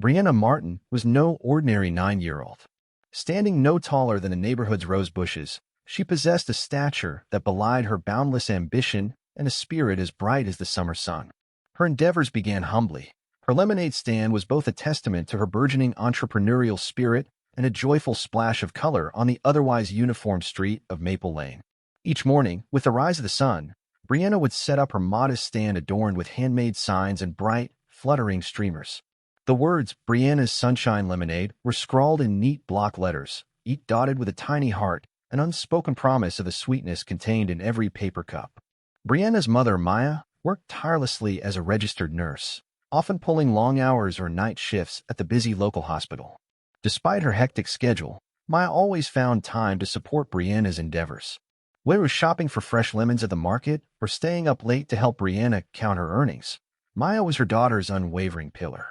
Brianna Martin was no ordinary 9-year-old. Standing no taller than the neighborhood's rose bushes, she possessed a stature that belied her boundless ambition and a spirit as bright as the summer sun. Her endeavors began humbly. Her lemonade stand was both a testament to her burgeoning entrepreneurial spirit and a joyful splash of color on the otherwise uniform street of Maple Lane. Each morning, with the rise of the sun, Brianna would set up her modest stand adorned with handmade signs and bright, fluttering streamers. The words Brianna's Sunshine Lemonade were scrawled in neat block letters, each dotted with a tiny heart, an unspoken promise of the sweetness contained in every paper cup. Brianna's mother, Maya, worked tirelessly as a registered nurse, often pulling long hours or night shifts at the busy local hospital. Despite her hectic schedule, Maya always found time to support Brianna's endeavors. Whether it was shopping for fresh lemons at the market or staying up late to help Brianna count her earnings, Maya was her daughter's unwavering pillar.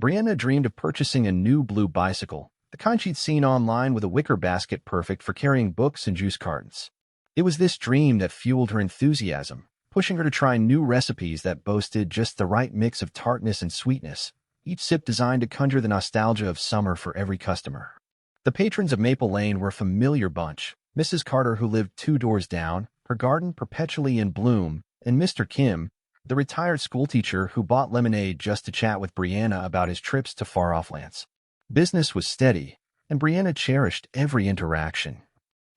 Brianna dreamed of purchasing a new blue bicycle, the kind she'd seen online with a wicker basket perfect for carrying books and juice cartons. It was this dream that fueled her enthusiasm, pushing her to try new recipes that boasted just the right mix of tartness and sweetness, each sip designed to conjure the nostalgia of summer for every customer. The patrons of Maple Lane were a familiar bunch: Mrs. Carter, who lived 2 doors down, her garden perpetually in bloom, and Mr. Kim, the retired schoolteacher who bought lemonade just to chat with Brianna about his trips to far-off lands. Business was steady, and Brianna cherished every interaction.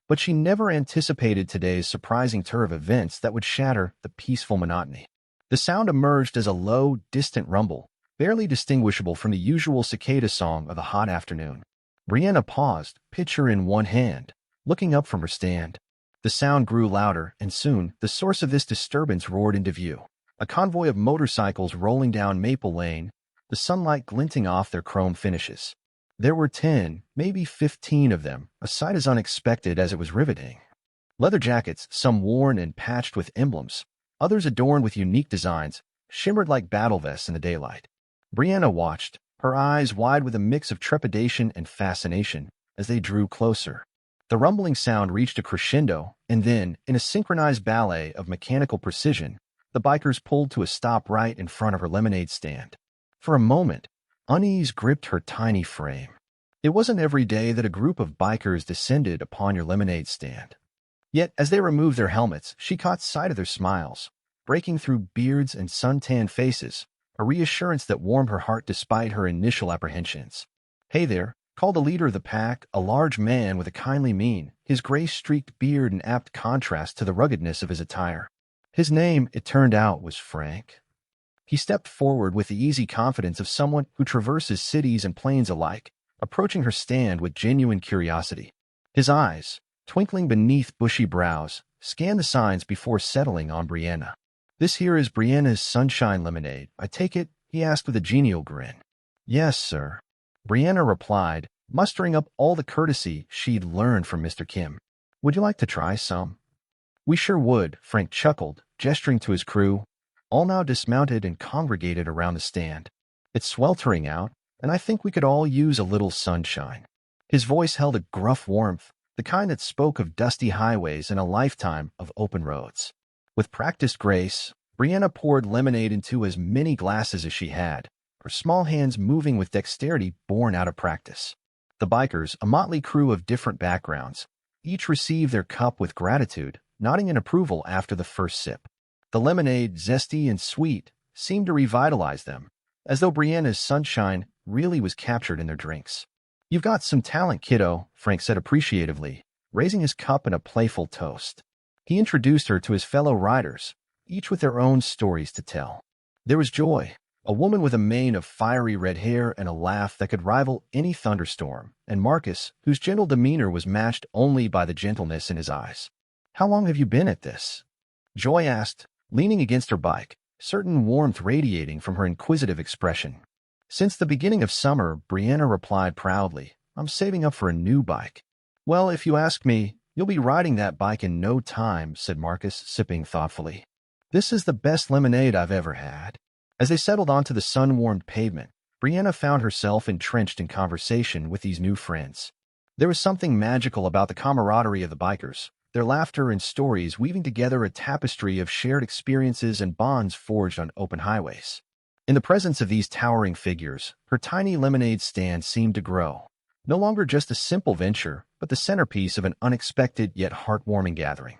But she never anticipated today's surprising turn of events that would shatter the peaceful monotony. The sound emerged as a low, distant rumble, barely distinguishable from the usual cicada song of a hot afternoon. Brianna paused, pitcher in one hand, looking up from her stand. The sound grew louder, and soon the source of this disturbance roared into view. A convoy of motorcycles rolling down Maple Lane, the sunlight glinting off their chrome finishes. There were 10, maybe 15 of them, a sight as unexpected as it was riveting. Leather jackets, some worn and patched with emblems, others adorned with unique designs, shimmered like battle vests in the daylight. Brianna watched, her eyes wide with a mix of trepidation and fascination, as they drew closer. The rumbling sound reached a crescendo, and then, in a synchronized ballet of mechanical precision, the bikers pulled to a stop right in front of her lemonade stand. For a moment, unease gripped her tiny frame. It wasn't every day that a group of bikers descended upon your lemonade stand. Yet, as they removed their helmets, she caught sight of their smiles, breaking through beards and suntanned faces, a reassurance that warmed her heart despite her initial apprehensions. "Hey there," called the leader of the pack, a large man with a kindly mien, his gray-streaked beard in apt contrast to the ruggedness of his attire. His name, it turned out, was Frank. He stepped forward with the easy confidence of someone who traverses cities and plains alike, approaching her stand with genuine curiosity. His eyes, twinkling beneath bushy brows, scanned the signs before settling on Brianna. "This here is Brianna's Sunshine Lemonade, I take it?" he asked with a genial grin. "Yes, sir," Brianna replied, mustering up all the courtesy she'd learned from Mr. Kim. "Would you like to try some?" "We sure would," Frank chuckled, gesturing to his crew, all now dismounted and congregated around the stand. "It's sweltering out, and I think we could all use a little sunshine." His voice held a gruff warmth, the kind that spoke of dusty highways and a lifetime of open roads. With practiced grace, Brianna poured lemonade into as many glasses as she had, her small hands moving with dexterity born out of practice. The bikers, a motley crew of different backgrounds, each received their cup with gratitude, nodding in approval after the first sip. The lemonade, zesty and sweet, seemed to revitalize them, as though Brianna's sunshine really was captured in their drinks. "You've got some talent, kiddo," Frank said appreciatively, raising his cup in a playful toast. He introduced her to his fellow riders, each with their own stories to tell. There was Joy, a woman with a mane of fiery red hair and a laugh that could rival any thunderstorm, and Marcus, whose gentle demeanor was matched only by the gentleness in his eyes. "How long have you been at this?" Joy asked, leaning against her bike, certain warmth radiating from her inquisitive expression. "Since the beginning of summer," Brianna replied proudly. "I'm saving up for a new bike." "Well, if you ask me, you'll be riding that bike in no time," said Marcus, sipping thoughtfully. "This is the best lemonade I've ever had." As they settled onto the sun-warmed pavement, Brianna found herself entrenched in conversation with these new friends. There was something magical about the camaraderie of the bikers, their laughter and stories weaving together a tapestry of shared experiences and bonds forged on open highways. In the presence of these towering figures, her tiny lemonade stand seemed to grow. No longer just a simple venture, but the centerpiece of an unexpected yet heartwarming gathering.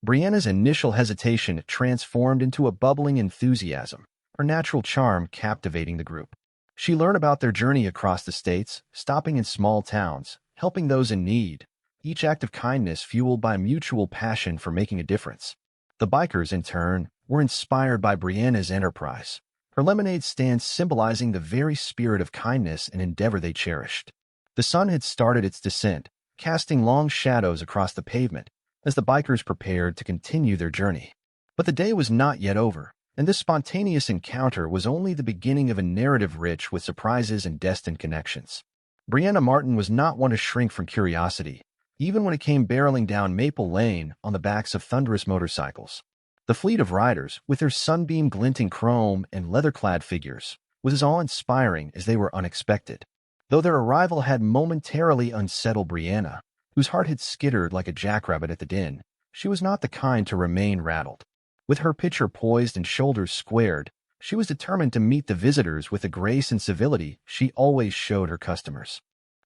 Brianna's initial hesitation transformed into a bubbling enthusiasm, her natural charm captivating the group. She learned about their journey across the states, stopping in small towns, helping those in need, each act of kindness fueled by a mutual passion for making a difference. The bikers, in turn, were inspired by Brianna's enterprise, her lemonade stand symbolizing the very spirit of kindness and endeavor they cherished. The sun had started its descent, casting long shadows across the pavement as the bikers prepared to continue their journey. But the day was not yet over, and this spontaneous encounter was only the beginning of a narrative rich with surprises and destined connections. Brianna Martin was not one to shrink from curiosity, even when it came barreling down Maple Lane on the backs of thunderous motorcycles. The fleet of riders, with their sunbeam glinting chrome and leather-clad figures, was as awe-inspiring as they were unexpected. Though their arrival had momentarily unsettled Brianna, whose heart had skittered like a jackrabbit at the din, she was not the kind to remain rattled. With her pitcher poised and shoulders squared, she was determined to meet the visitors with the grace and civility she always showed her customers.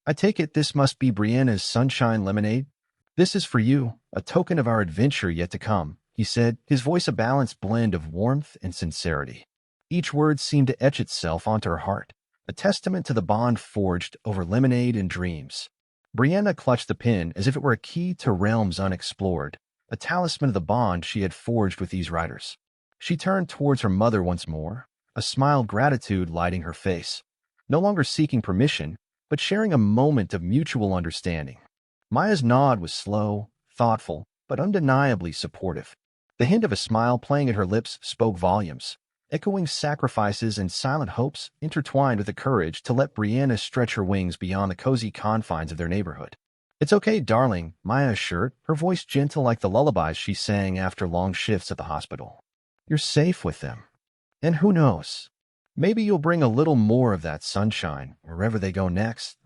"I take it this must be Brianna's Sunshine Lemonade? This is for you, a token of our adventure yet to come," he said, his voice a balanced blend of warmth and sincerity. Each word seemed to etch itself onto her heart, a testament to the bond forged over lemonade and dreams. Brianna clutched the pin as if it were a key to realms unexplored, a talisman of the bond she had forged with these riders. She turned towards her mother once more, a smile of gratitude lighting her face, no longer seeking permission, but sharing a moment of mutual understanding. Maya's nod was slow, thoughtful, but undeniably supportive. The hint of a smile playing at her lips spoke volumes, echoing sacrifices and silent hopes intertwined with the courage to let Brianna stretch her wings beyond the cozy confines of their neighborhood. "It's okay, darling," Maya assured, her voice gentle like the lullabies she sang after long shifts at the hospital. "You're safe with them. And who knows? Maybe you'll bring a little more of that sunshine wherever they go next."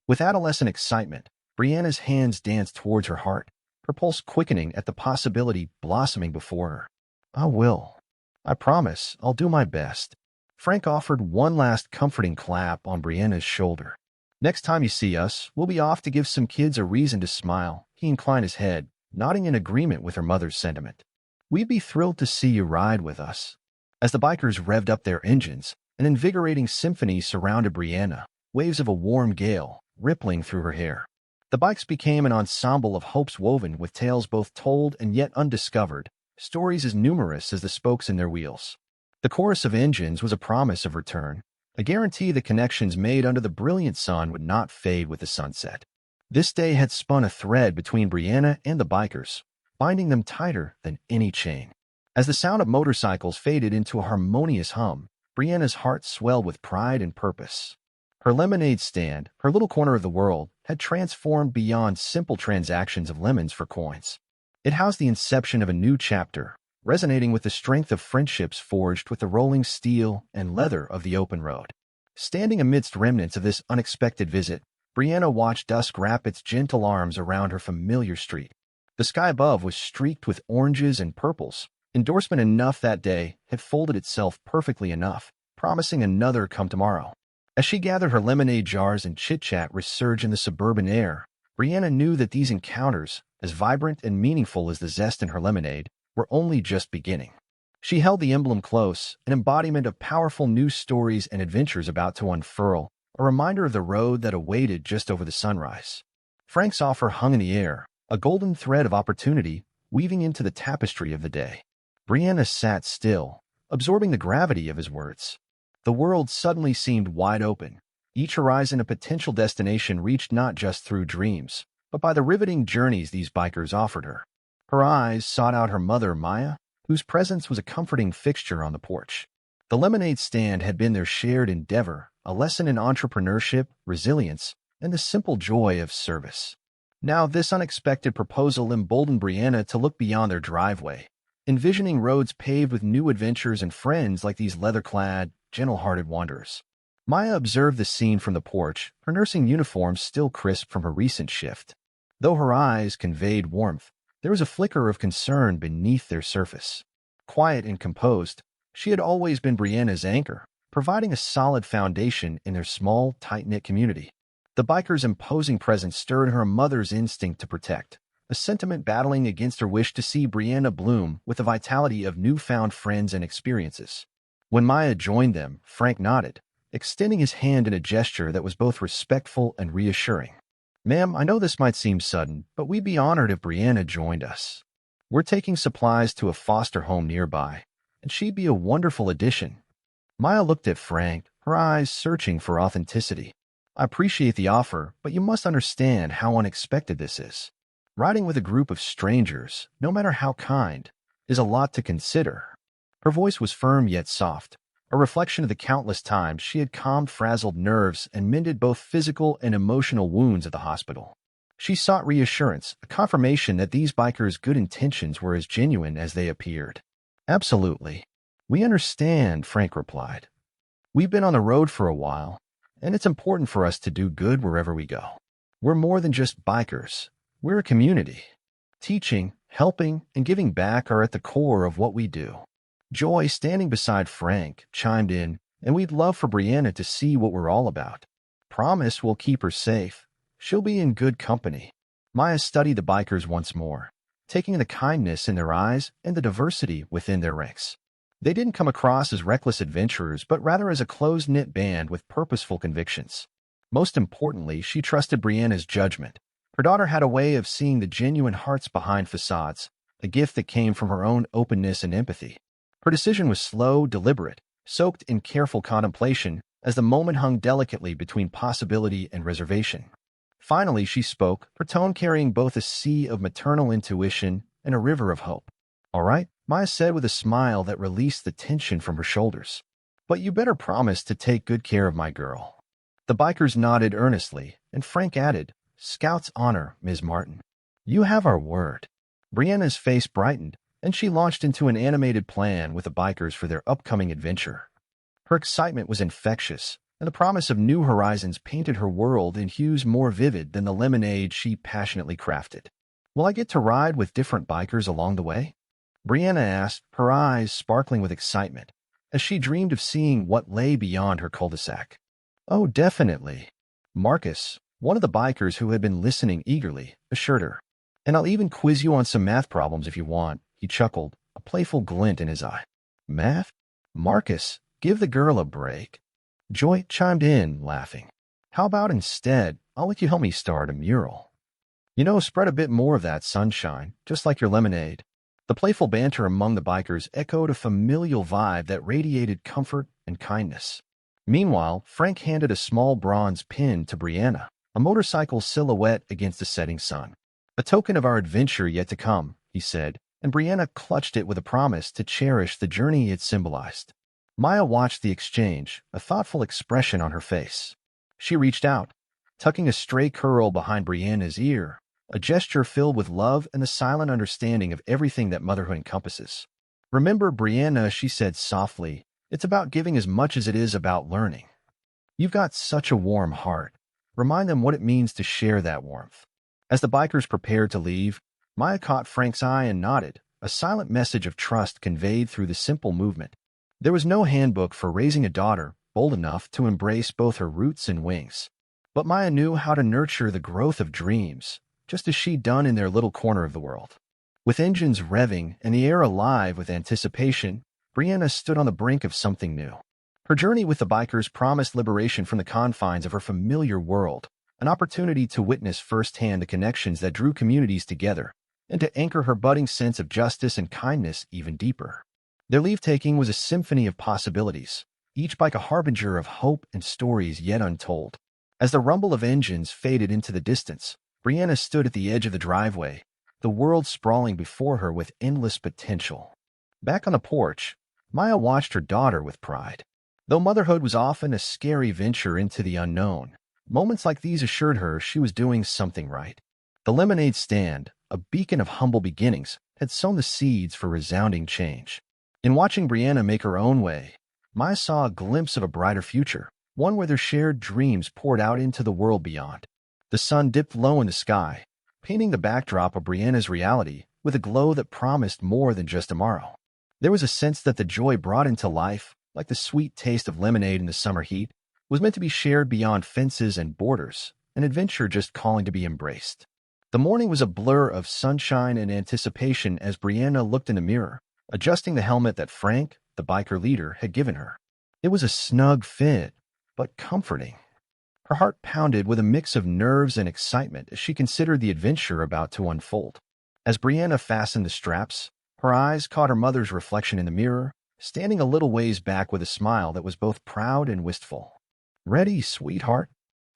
With adolescent excitement, Brianna's hands danced towards her heart, her pulse quickening at the possibility blossoming before her. "I will. I promise I'll do my best." Frank offered one last comforting clap on Brianna's shoulder. "Next time you see us, we'll be off to give some kids a reason to smile." He inclined his head, nodding in agreement with her mother's sentiment. "We'd be thrilled to see you ride with us." As the bikers revved up their engines, an invigorating symphony surrounded Brianna, waves of a warm gale rippling through her hair. The bikes became an ensemble of hopes woven with tales both told and yet undiscovered, stories as numerous as the spokes in their wheels. The chorus of engines was a promise of return, a guarantee that connections made under the brilliant sun would not fade with the sunset. This day had spun a thread between Brianna and the bikers, binding them tighter than any chain. As the sound of motorcycles faded into a harmonious hum, Brianna's heart swelled with pride and purpose. Her lemonade stand, her little corner of the world, had transformed beyond simple transactions of lemons for coins. It housed the inception of a new chapter, resonating with the strength of friendships forged with the rolling steel and leather of the open road. Standing amidst remnants of this unexpected visit, Brianna watched dusk wrap its gentle arms around her familiar street. The sky above was streaked with oranges and purples. Endorsement enough that day had folded itself perfectly enough, promising another come tomorrow. As she gathered her lemonade jars and chit-chat resurge in the suburban air, Brianna knew that these encounters, as vibrant and meaningful as the zest in her lemonade, were only just beginning. She held the emblem close, an embodiment of powerful new stories and adventures about to unfurl, a reminder of the road that awaited just over the sunrise. Frank's offer hung in the air, a golden thread of opportunity weaving into the tapestry of the day. Brianna sat still, absorbing the gravity of his words. The world suddenly seemed wide open, each horizon a potential destination reached not just through dreams, but by the riveting journeys these bikers offered her. Her eyes sought out her mother, Maya, whose presence was a comforting fixture on the porch. The lemonade stand had been their shared endeavor, a lesson in entrepreneurship, resilience, and the simple joy of service. Now this unexpected proposal emboldened Brianna to look beyond their driveway, envisioning roads paved with new adventures and friends like these leather-clad, gentle-hearted wanderers. Maya observed the scene from the porch, her nursing uniform still crisp from her recent shift. Though her eyes conveyed warmth, there was a flicker of concern beneath their surface. Quiet and composed, she had always been Brianna's anchor, providing a solid foundation in their small, tight-knit community. The biker's imposing presence stirred her mother's instinct to protect, a sentiment battling against her wish to see Brianna bloom with the vitality of newfound friends and experiences. When Maya joined them, Frank nodded, extending his hand in a gesture that was both respectful and reassuring. "Ma'am, I know this might seem sudden, but we'd be honored if Brianna joined us. We're taking supplies to a foster home nearby, and she'd be a wonderful addition." Maya looked at Frank, her eyes searching for authenticity. "I appreciate the offer, but you must understand how unexpected this is. Riding with a group of strangers, no matter how kind, is a lot to consider." Her voice was firm yet soft, a reflection of the countless times she had calmed frazzled nerves and mended both physical and emotional wounds at the hospital. She sought reassurance, a confirmation that these bikers' good intentions were as genuine as they appeared. "Absolutely. We understand," Frank replied. "We've been on the road for a while, and it's important for us to do good wherever we go. We're more than just bikers. We're a community. Teaching, helping, and giving back are at the core of what we do." Joy, standing beside Frank, chimed in, "And we'd love for Brianna to see what we're all about. Promise we'll keep her safe. She'll be in good company." Maya studied the bikers once more, taking the kindness in their eyes and the diversity within their ranks. They didn't come across as reckless adventurers, but rather as a close-knit band with purposeful convictions. Most importantly, she trusted Brianna's judgment. Her daughter had a way of seeing the genuine hearts behind facades, a gift that came from her own openness and empathy. Her decision was slow, deliberate, soaked in careful contemplation as the moment hung delicately between possibility and reservation. Finally, she spoke, her tone carrying both a sea of maternal intuition and a river of hope. "All right," Maya said with a smile that released the tension from her shoulders. "But you better promise to take good care of my girl." The bikers nodded earnestly, and Frank added, "Scout's honor, Ms. Martin. You have our word." Brianna's face brightened, and she launched into an animated plan with the bikers for their upcoming adventure. Her excitement was infectious, and the promise of new horizons painted her world in hues more vivid than the lemonade she passionately crafted. "Will I get to ride with different bikers along the way?" Brianna asked, her eyes sparkling with excitement, as she dreamed of seeing what lay beyond her cul-de-sac. "Oh, definitely," Marcus, one of the bikers who had been listening eagerly, assured her. "And I'll even quiz you on some math problems if you want," he chuckled, a playful glint in his eye. "Math? Marcus, give the girl a break." Joy chimed in, laughing. "How about instead, I'll let you help me start a mural. Spread a bit more of that sunshine, just like your lemonade." The playful banter among the bikers echoed a familial vibe that radiated comfort and kindness. Meanwhile, Frank handed a small bronze pin to Brianna, a motorcycle silhouette against the setting sun. "A token of our adventure yet to come," he said, and Brianna clutched it with a promise to cherish the journey it symbolized. Maya watched the exchange, a thoughtful expression on her face. She reached out, tucking a stray curl behind Brianna's ear, a gesture filled with love and the silent understanding of everything that motherhood encompasses. "Remember, Brianna," she said softly, "it's about giving as much as it is about learning. You've got such a warm heart. Remind them what it means to share that warmth." As the bikers prepared to leave, Maya caught Frank's eye and nodded, a silent message of trust conveyed through the simple movement. There was no handbook for raising a daughter bold enough to embrace both her roots and wings. But Maya knew how to nurture the growth of dreams, just as she'd done in their little corner of the world. With engines revving and the air alive with anticipation, Brianna stood on the brink of something new. Her journey with the bikers promised liberation from the confines of her familiar world, an opportunity to witness firsthand the connections that drew communities together, and to anchor her budding sense of justice and kindness even deeper. Their leave-taking was a symphony of possibilities, each bike a harbinger of hope and stories yet untold. As the rumble of engines faded into the distance, Brianna stood at the edge of the driveway, the world sprawling before her with endless potential. Back on the porch, Maya watched her daughter with pride. Though motherhood was often a scary venture into the unknown, moments like these assured her she was doing something right. The lemonade stand, a beacon of humble beginnings, had sown the seeds for resounding change. In watching Brianna make her own way, Maya saw a glimpse of a brighter future, one where their shared dreams poured out into the world beyond. The sun dipped low in the sky, painting the backdrop of Brianna's reality with a glow that promised more than just tomorrow. There was a sense that the joy brought into life like the sweet taste of lemonade in the summer heat, was meant to be shared beyond fences and borders, an adventure just calling to be embraced. The morning was a blur of sunshine and anticipation as Brianna looked in the mirror, adjusting the helmet that Frank, the biker leader, had given her. It was a snug fit, but comforting. Her heart pounded with a mix of nerves and excitement as she considered the adventure about to unfold. As Brianna fastened the straps, her eyes caught her mother's reflection in the mirror, standing a little ways back with a smile that was both proud and wistful. "Ready, sweetheart?"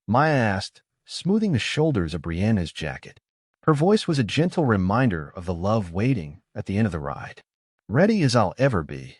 Maya asked, smoothing the shoulders of Brianna's jacket. Her voice was a gentle reminder of the love waiting at the end of the ride. "Ready as I'll ever be."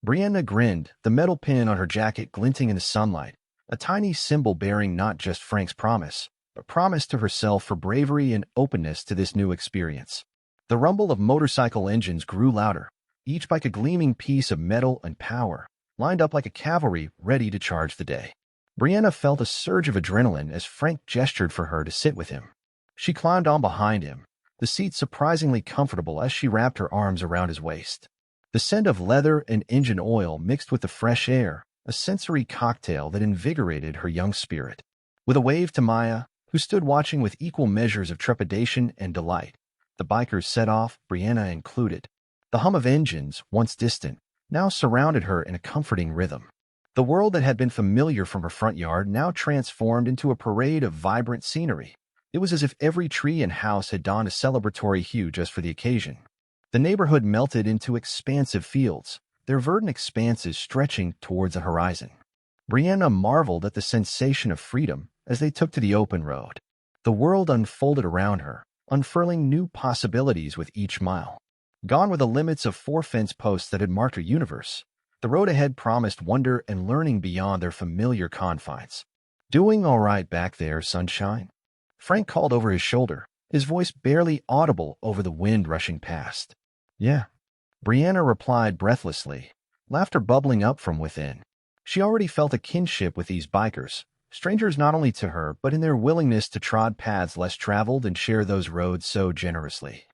Brianna grinned, the metal pin on her jacket glinting in the sunlight, a tiny symbol bearing not just Frank's promise, but promise to herself for bravery and openness to this new experience. The rumble of motorcycle engines grew louder, each bike a gleaming piece of metal and power, lined up like a cavalry ready to charge the day. Brianna felt a surge of adrenaline as Frank gestured for her to sit with him. She climbed on behind him, the seat surprisingly comfortable as she wrapped her arms around his waist. The scent of leather and engine oil mixed with the fresh air, a sensory cocktail that invigorated her young spirit. With a wave to Maya, who stood watching with equal measures of trepidation and delight, the bikers set off, Brianna included. The hum of engines, once distant, now surrounded her in a comforting rhythm. The world that had been familiar from her front yard now transformed into a parade of vibrant scenery. It was as if every tree and house had donned a celebratory hue just for the occasion. The neighborhood melted into expansive fields, their verdant expanses stretching towards the horizon. Brianna marveled at the sensation of freedom as they took to the open road. The world unfolded around her, unfurling new possibilities with each mile. Gone were the limits of four fence posts that had marked her universe. The road ahead promised wonder and learning beyond their familiar confines. "Doing all right back there, sunshine?" Frank called over his shoulder, his voice barely audible over the wind rushing past. "Yeah," Brianna replied breathlessly, laughter bubbling up from within. She already felt a kinship with these bikers, strangers not only to her but in their willingness to trod paths less traveled and share those roads so generously.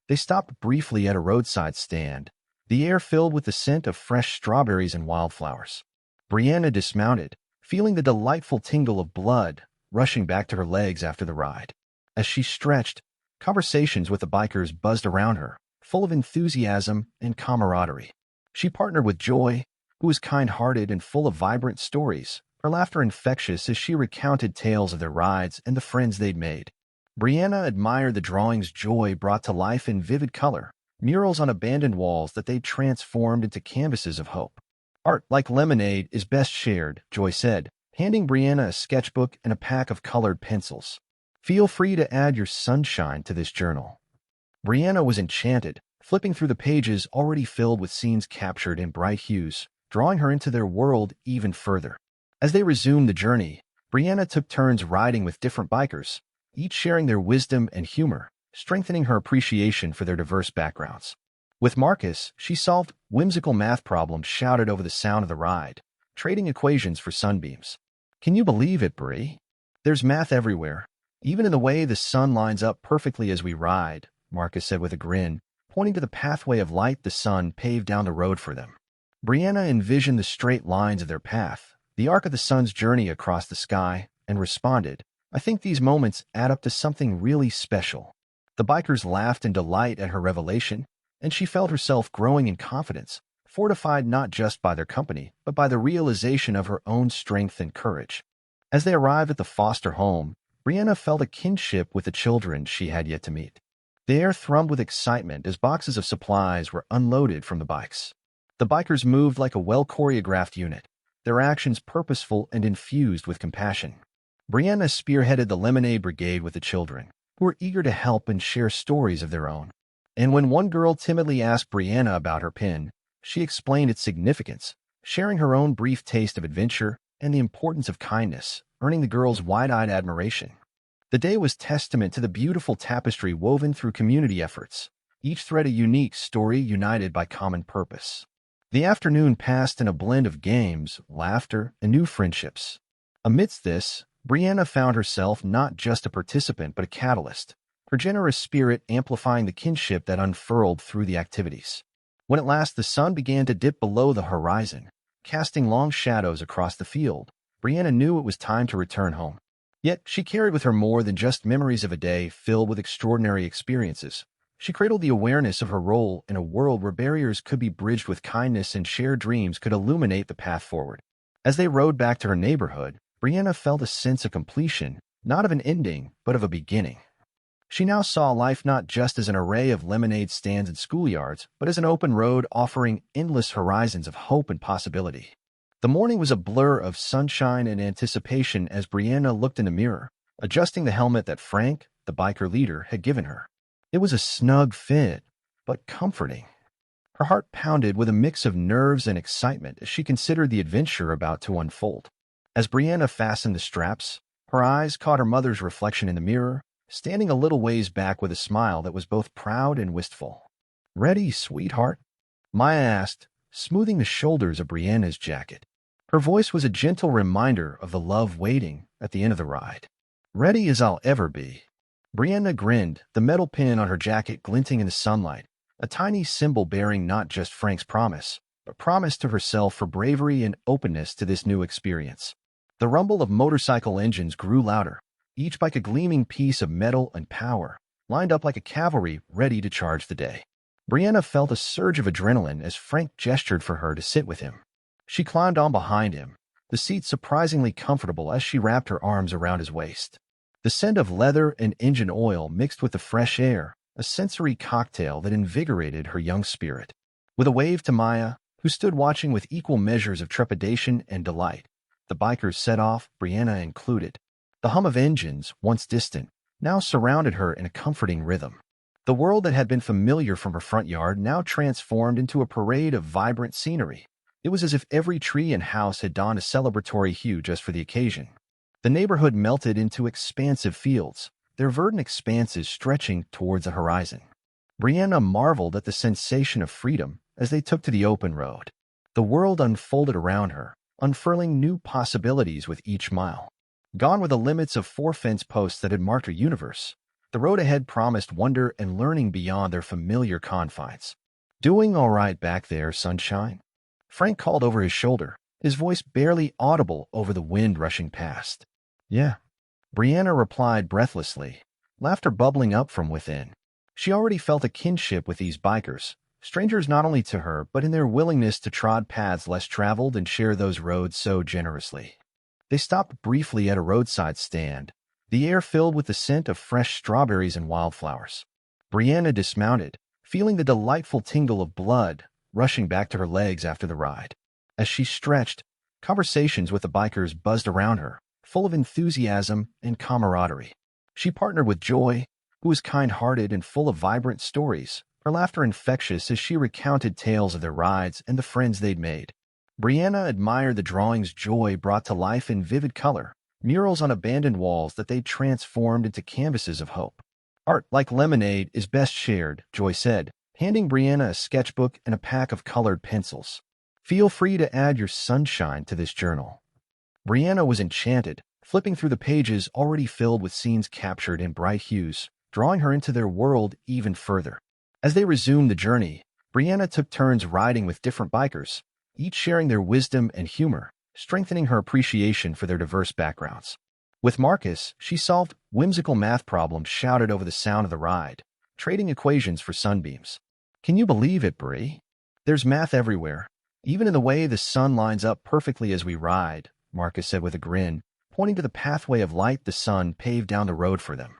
They stopped briefly at a roadside stand, the air filled with the scent of fresh strawberries and wildflowers. Brianna dismounted, feeling the delightful tingle of blood rushing back to her legs after the ride. As she stretched, conversations with the bikers buzzed around her, full of enthusiasm and camaraderie. She partnered with Joy, who was kind-hearted and full of vibrant stories, her laughter infectious as she recounted tales of their rides and the friends they'd made. Brianna admired the drawings Joy brought to life in vivid color, murals on abandoned walls that they'd transformed into canvases of hope. "Art, like lemonade, is best shared," Joy said, handing Brianna a sketchbook and a pack of colored pencils. "Feel free to add your sunshine to this journal." Brianna was enchanted, flipping through the pages already filled with scenes captured in bright hues, drawing her into their world even further. As they resumed the journey, Brianna took turns riding with different bikers, each sharing their wisdom and humor, strengthening her appreciation for their diverse backgrounds. With Marcus, she solved whimsical math problems shouted over the sound of the ride, trading equations for sunbeams. "Can you believe it, Brie? There's math everywhere, even in the way the sun lines up perfectly as we ride," Marcus said with a grin, pointing to the pathway of light the sun paved down the road for them. Brianna envisioned the straight lines of their path, the arc of the sun's journey across the sky, and responded, "I think these moments add up to something really special." The bikers laughed in delight at her revelation, and she felt herself growing in confidence, fortified not just by their company, but by the realization of her own strength and courage. As they arrived at the foster home, Brianna felt a kinship with the children she had yet to meet. The air thrummed with excitement as boxes of supplies were unloaded from the bikes. The bikers moved like a well-choreographed unit, their actions purposeful and infused with compassion. Brianna spearheaded the lemonade brigade with the children, who were eager to help and share stories of their own. And when one girl timidly asked Brianna about her pin, she explained its significance, sharing her own brief taste of adventure and the importance of kindness, earning the girl's wide-eyed admiration. The day was testament to the beautiful tapestry woven through community efforts, each thread a unique story united by common purpose. The afternoon passed in a blend of games, laughter, and new friendships. Amidst this, Brianna found herself not just a participant but a catalyst, her generous spirit amplifying the kinship that unfurled through the activities. When at last the sun began to dip below the horizon, casting long shadows across the field, Brianna knew it was time to return home. Yet she carried with her more than just memories of a day filled with extraordinary experiences. She cradled the awareness of her role in a world where barriers could be bridged with kindness and shared dreams could illuminate the path forward. As they rode back to her neighborhood, Brianna felt a sense of completion, not of an ending, but of a beginning. She now saw life not just as an array of lemonade stands and schoolyards, but as an open road offering endless horizons of hope and possibility. The morning was a blur of sunshine and anticipation as Brianna looked in the mirror, adjusting the helmet that Frank, the biker leader, had given her. It was a snug fit, but comforting. Her heart pounded with a mix of nerves and excitement as she considered the adventure about to unfold. As Brianna fastened the straps, her eyes caught her mother's reflection in the mirror, standing a little ways back with a smile that was both proud and wistful. "Ready, sweetheart?" Maya asked, smoothing the shoulders of Brianna's jacket. Her voice was a gentle reminder of the love waiting at the end of the ride. "Ready as I'll ever be." Brianna grinned, the metal pin on her jacket glinting in the sunlight, a tiny symbol bearing not just Frank's promise, but promise to herself for bravery and openness to this new experience. The rumble of motorcycle engines grew louder, each bike a gleaming piece of metal and power, lined up like a cavalry ready to charge the day. Brianna felt a surge of adrenaline as Frank gestured for her to sit with him. She climbed on behind him, the seat surprisingly comfortable as she wrapped her arms around his waist. The scent of leather and engine oil mixed with the fresh air, a sensory cocktail that invigorated her young spirit. With a wave to Maya, who stood watching with equal measures of trepidation and delight, the bikers set off, Brianna included. The hum of engines, once distant, now surrounded her in a comforting rhythm. The world that had been familiar from her front yard now transformed into a parade of vibrant scenery. It was as if every tree and house had donned a celebratory hue just for the occasion. The neighborhood melted into expansive fields, their verdant expanses stretching towards the horizon. Brianna marveled at the sensation of freedom as they took to the open road. The world unfolded around her, unfurling new possibilities with each mile. Gone were the limits of four fence posts that had marked her universe. The road ahead promised wonder and learning beyond their familiar confines. "Doing all right back there, sunshine?" Frank called over his shoulder, his voice barely audible over the wind rushing past. "Yeah," Brianna replied breathlessly, laughter bubbling up from within. She already felt a kinship with these bikers, strangers not only to her, but in their willingness to trod paths less traveled and share those roads so generously. They stopped briefly at a roadside stand, the air filled with the scent of fresh strawberries and wildflowers. Brianna dismounted, feeling the delightful tingle of blood rushing back to her legs after the ride. As she stretched, conversations with the bikers buzzed around her, full of enthusiasm and camaraderie. She partnered with Joy, who was kind-hearted and full of vibrant stories, her laughter infectious as she recounted tales of their rides and the friends they'd made. Brianna admired the drawings Joy brought to life in vivid color, murals on abandoned walls that they'd transformed into canvases of hope. "Art, like lemonade, is best shared," Joy said, handing Brianna a sketchbook and a pack of colored pencils. "Feel free to add your sunshine to this journal." Brianna was enchanted, flipping through the pages already filled with scenes captured in bright hues, drawing her into their world even further. As they resumed the journey, Brianna took turns riding with different bikers, each sharing their wisdom and humor, strengthening her appreciation for their diverse backgrounds. With Marcus, she solved whimsical math problems shouted over the sound of the ride, trading equations for sunbeams. "Can you believe it, Brie? There's math everywhere, even in the way the sun lines up perfectly as we ride," Marcus said with a grin, pointing to the pathway of light the sun paved down the road for them.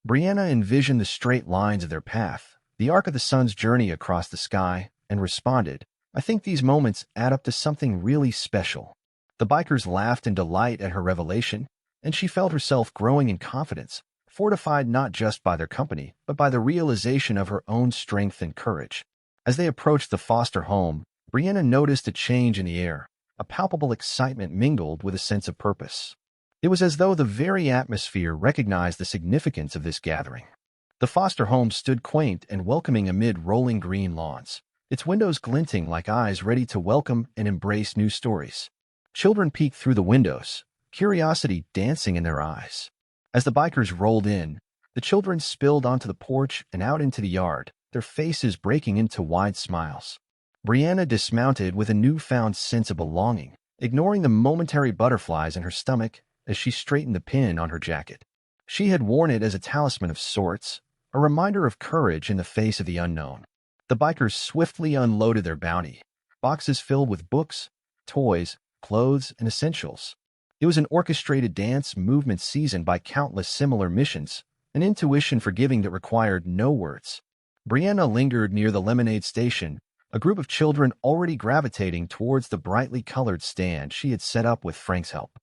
Brianna envisioned the straight lines of their path, the arc of the sun's journey across the sky, and responded, "I think these moments add up to something really special." The bikers laughed in delight at her revelation, and she felt herself growing in confidence, fortified not just by their company, but by the realization of her own strength and courage. As they approached the Foster home, Brianna noticed a change in the air, a palpable excitement mingled with a sense of purpose. It was as though the very atmosphere recognized the significance of this gathering. The Foster home stood quaint and welcoming amid rolling green lawns, its windows glinting like eyes ready to welcome and embrace new stories. Children peeked through the windows, curiosity dancing in their eyes. As the bikers rolled in, the children spilled onto the porch and out into the yard, their faces breaking into wide smiles. Brianna dismounted with a newfound sense of belonging, ignoring the momentary butterflies in her stomach as she straightened the pin on her jacket. She had worn it as a talisman of sorts, a reminder of courage in the face of the unknown. The bikers swiftly unloaded their bounty, boxes filled with books, toys, clothes, and essentials. It was an orchestrated dance movement seasoned by countless similar missions, an intuition for giving that required no words. Brianna lingered near the lemonade station, a group of children already gravitating towards the brightly colored stand she had set up with Frank's help.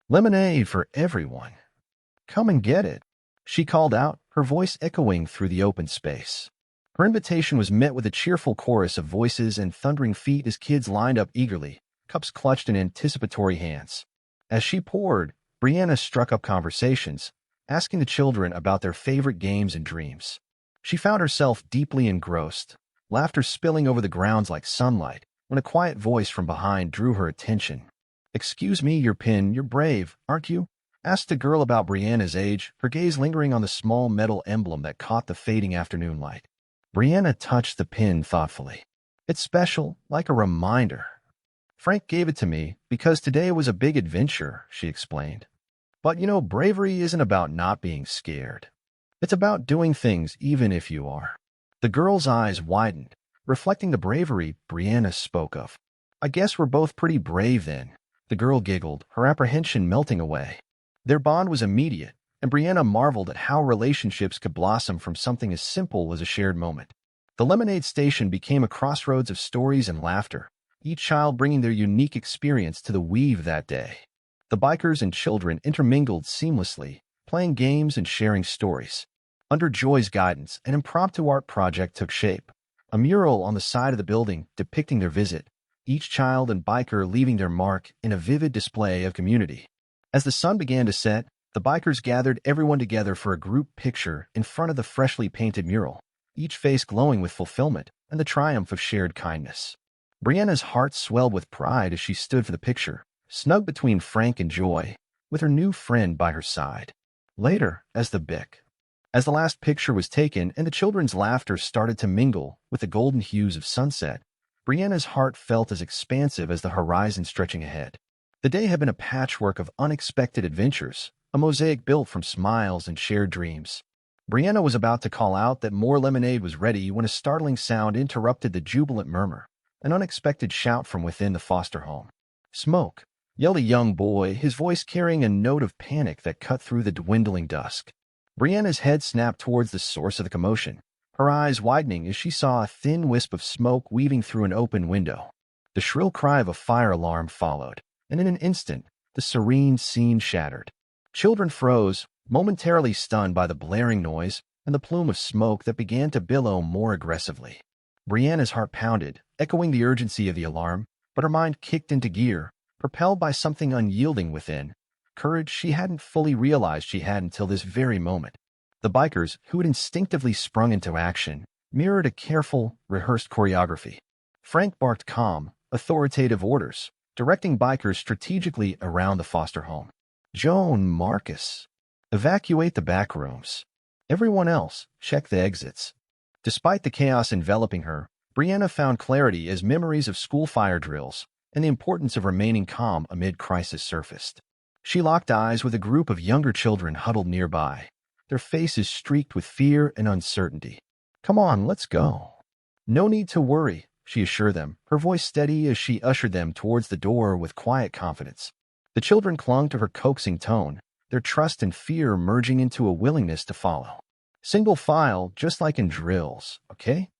"Lemonade for everyone. Come and get it," she called out, her voice echoing through the open space. Her invitation was met with a cheerful chorus of voices and thundering feet as kids lined up eagerly, cups clutched in anticipatory hands. As she poured, Brianna struck up conversations, asking the children about their favorite games and dreams. She found herself deeply engrossed, laughter spilling over the grounds like sunlight, when a quiet voice from behind drew her attention. "Excuse me, your pin, you're brave, aren't you?" asked a girl about Brianna's age, her gaze lingering on the small metal emblem that caught the fading afternoon light. Brianna touched the pin thoughtfully. "It's special, like a reminder. Frank gave it to me because today was a big adventure," she explained. "But you know, bravery isn't about not being scared. It's about doing things even if you are." The girl's eyes widened, reflecting the bravery Brianna spoke of. "I guess we're both pretty brave then," the girl giggled, her apprehension melting away. Their bond was immediate, and Brianna marveled at how relationships could blossom from something as simple as a shared moment. The lemonade station became a crossroads of stories and laughter, each child bringing their unique experience to the weave that day. The bikers and children intermingled seamlessly, playing games and sharing stories. Under Joy's guidance, an impromptu art project took shape, a mural on the side of the building depicting their visit, each child and biker leaving their mark in a vivid display of community. As the sun began to set, the bikers gathered everyone together for a group picture in front of the freshly painted mural, each face glowing with fulfillment and the triumph of shared kindness. Brianna's heart swelled with pride as she stood for the picture, snug between Frank and Joy, with her new friend by her side. Later, as the last picture was taken and the children's laughter started to mingle with the golden hues of sunset, Brianna's heart felt as expansive as the horizon stretching ahead. The day had been a patchwork of unexpected adventures, a mosaic built from smiles and shared dreams. Brianna was about to call out that more lemonade was ready when a startling sound interrupted the jubilant murmur, an unexpected shout from within the foster home. "Smoke!" yelled a young boy, his voice carrying a note of panic that cut through the dwindling dusk. Brianna's head snapped towards the source of the commotion, her eyes widening as she saw a thin wisp of smoke weaving through an open window. The shrill cry of a fire alarm followed, and in an instant, the serene scene shattered. Children froze, momentarily stunned by the blaring noise and the plume of smoke that began to billow more aggressively. Brianna's heart pounded, echoing the urgency of the alarm, but her mind kicked into gear, propelled by something unyielding within, courage she hadn't fully realized she had until this very moment. The bikers, who had instinctively sprung into action, mirrored a careful, rehearsed choreography. Frank barked calm, authoritative orders, directing bikers strategically around the foster home. "Joan, Marcus, evacuate the back rooms. Everyone else, check the exits." Despite the chaos enveloping her, Brianna found clarity as memories of school fire drills and the importance of remaining calm amid crisis surfaced. She locked eyes with a group of younger children huddled nearby, their faces streaked with fear and uncertainty. "Come on, let's go." "No need to worry," she assured them, her voice steady as she ushered them towards the door with quiet confidence. The children clung to her coaxing tone, their trust and fear merging into a willingness to follow. "Single file, just like in drills, okay?"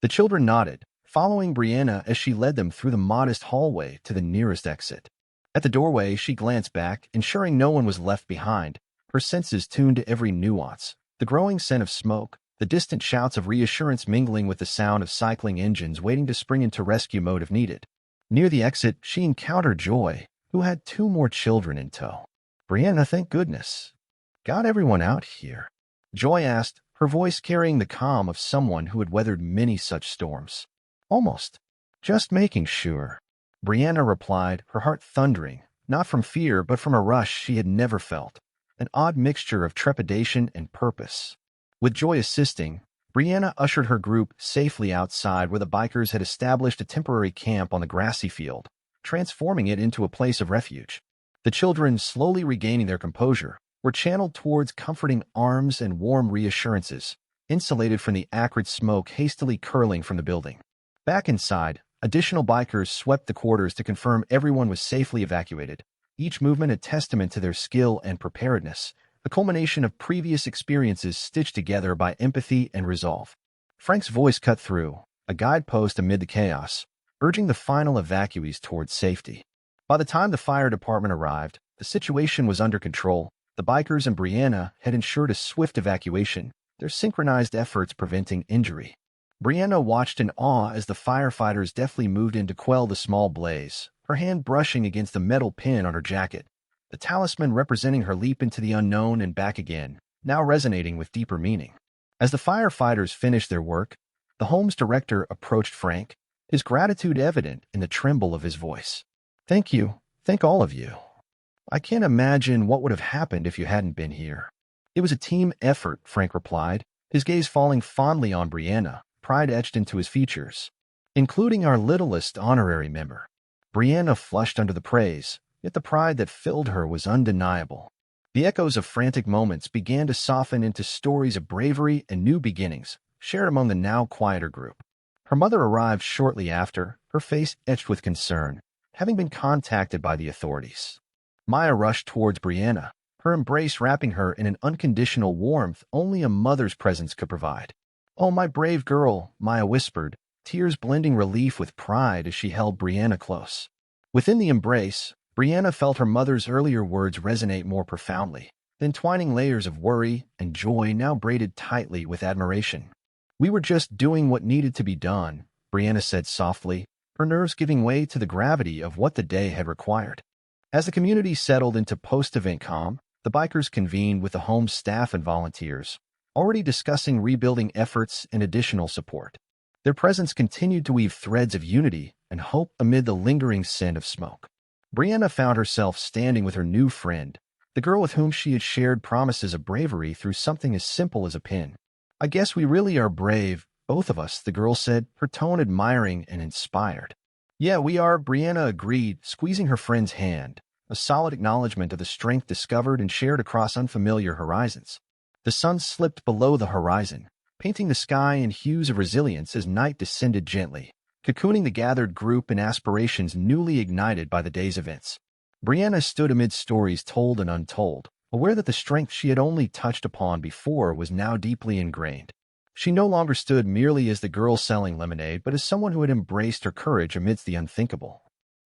The children nodded, following Brianna as she led them through the modest hallway to the nearest exit. At the doorway, she glanced back, ensuring no one was left behind, her senses tuned to every nuance, the growing scent of smoke, the distant shouts of reassurance mingling with the sound of cycling engines waiting to spring into rescue mode if needed. Near the exit, she encountered Joy, who had 2 more children in tow. "Brianna, thank goodness. Got everyone out here?" Joy asked, her voice carrying the calm of someone who had weathered many such storms. "Almost. Just making sure." Brianna replied, her heart thundering, not from fear but from a rush she had never felt, an odd mixture of trepidation and purpose. With Joy assisting, Brianna ushered her group safely outside where the bikers had established a temporary camp on the grassy field, transforming it into a place of refuge. The children, slowly regaining their composure, were channeled towards comforting arms and warm reassurances, insulated from the acrid smoke hastily curling from the building. Back inside, additional bikers swept the quarters to confirm everyone was safely evacuated, each movement a testament to their skill and preparedness, the culmination of previous experiences stitched together by empathy and resolve. Frank's voice cut through, a guidepost amid the chaos, urging the final evacuees towards safety. By the time the fire department arrived, the situation was under control. The bikers and Brianna had ensured a swift evacuation, their synchronized efforts preventing injury. Brianna watched in awe as the firefighters deftly moved in to quell the small blaze, her hand brushing against the metal pin on her jacket, the talisman representing her leap into the unknown and back again, now resonating with deeper meaning. As the firefighters finished their work, the home's director approached Frank, his gratitude evident in the tremble of his voice. "Thank you. Thank all of you. I can't imagine what would have happened if you hadn't been here." "It was a team effort," Frank replied, his gaze falling fondly on Brianna, pride etched into his features. "Including our littlest honorary member." Brianna flushed under the praise, yet the pride that filled her was undeniable. The echoes of frantic moments began to soften into stories of bravery and new beginnings, shared among the now quieter group. Her mother arrived shortly after, her face etched with concern, having been contacted by the authorities. Maya rushed towards Brianna, her embrace wrapping her in an unconditional warmth only a mother's presence could provide. "Oh, my brave girl," Maya whispered, tears blending relief with pride as she held Brianna close. Within the embrace, Brianna felt her mother's earlier words resonate more profoundly, the entwining layers of worry and joy now braided tightly with admiration. "We were just doing what needed to be done," Brianna said softly, her nerves giving way to the gravity of what the day had required. As the community settled into post-event calm, the bikers convened with the home's staff and volunteers, already discussing rebuilding efforts and additional support. Their presence continued to weave threads of unity and hope amid the lingering scent of smoke. Brianna found herself standing with her new friend, the girl with whom she had shared promises of bravery through something as simple as a pin. "I guess we really are brave, both of us," the girl said, her tone admiring and inspired. "Yeah, we are," Brianna agreed, squeezing her friend's hand, a solid acknowledgement of the strength discovered and shared across unfamiliar horizons. The sun slipped below the horizon, painting the sky in hues of resilience as night descended gently, cocooning the gathered group in aspirations newly ignited by the day's events. Brianna stood amid stories told and untold, aware that the strength she had only touched upon before was now deeply ingrained. She no longer stood merely as the girl selling lemonade, but as someone who had embraced her courage amidst the unthinkable.